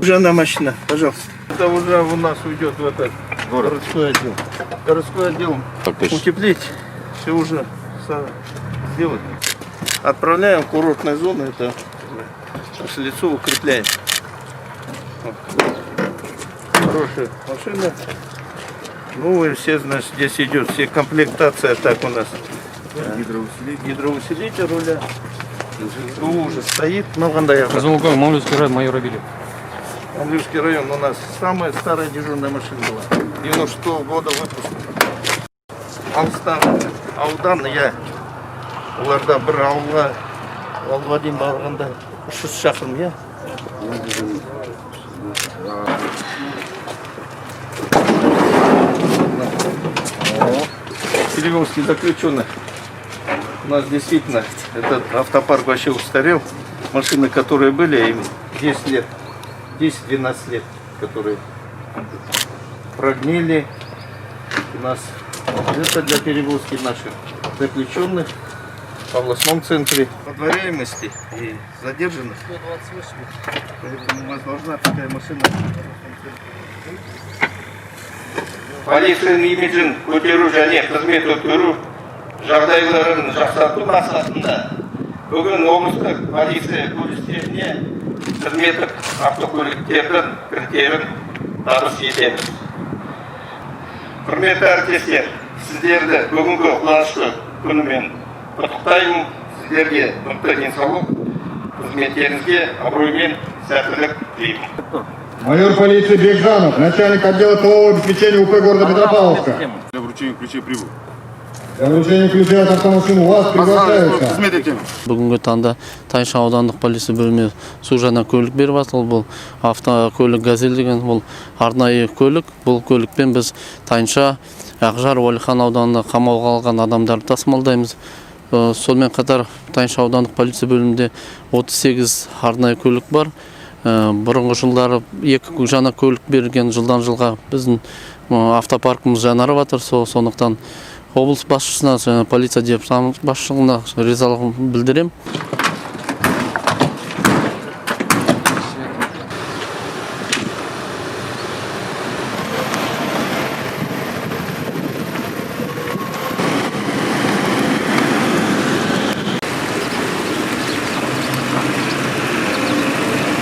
Жена машина, пожалуйста. Это уже у нас уйдет в этот городской отдел. Городской отдел утеплить, все уже сделать. Отправляем в курортные зоны, это лицо укрепляем. Хорошая машина. Новые все, значит, здесь идет все комплектация, так у нас. Гидроусилитель руля. Уже стоит. Мамлюцкий район, майор Абилев. Мамлюцкий район у нас самая старая дежурная машина была. 96-го года выпуска. Аудан я оларда бір ауылға дейін барғанда 300 шақырым, я. Перевозки заключенных. У нас действительно этот автопарк вообще устарел. Машины, которые были, им 10 лет, 10-12 лет, которые прогнили. У нас это для перевозки наших заключенных в областном центре подворяемости и задержанных. 128. У вас должна такая машина. Полицияның имиджін көтеру және қызмет өткеру жағдайларын жақсарту мақсатында бүгін облыстық полиция бөлімшелеріне қызметтік автокөліктердің кілттерін табыс етеміз. Құрметті әріптестер, сіздерді бүгінгі қуанышты күнімен құттықтаймын. Сіздерге мықты денсаулық, қызметтеріңізге абыроймен сәттілік тілеймін. Майор полиции Бекжанов, начальник отдела тылового обеспечения УП города Петропавловска. Для вручения ключей прибыл. Для вручения ключей от автомашины у вас приглашается. Бүгінгі таңда Тайынша аудандық полиция бөлімі су жаңа көлік беріп жатыр. Бұл автокөлік «Газель» деген бұл арнайы көлік. Бұл көлікпен біз Тайынша, Ақжар, Уәлихан ауданында қамауға алған адамдарды тасымалдаймыз. Сонымен қатар Тайынша аудандық полиция бөлімінде 38 арнайы көлік бар. Бұрынғы жылдары 2 жаңа көлік берген, жылдан жылға біздің автопаркымыз жаңарып жатыр. Сондықтан облыс басшысына, полиция департамент басшылығына ризалығымды білдіремін.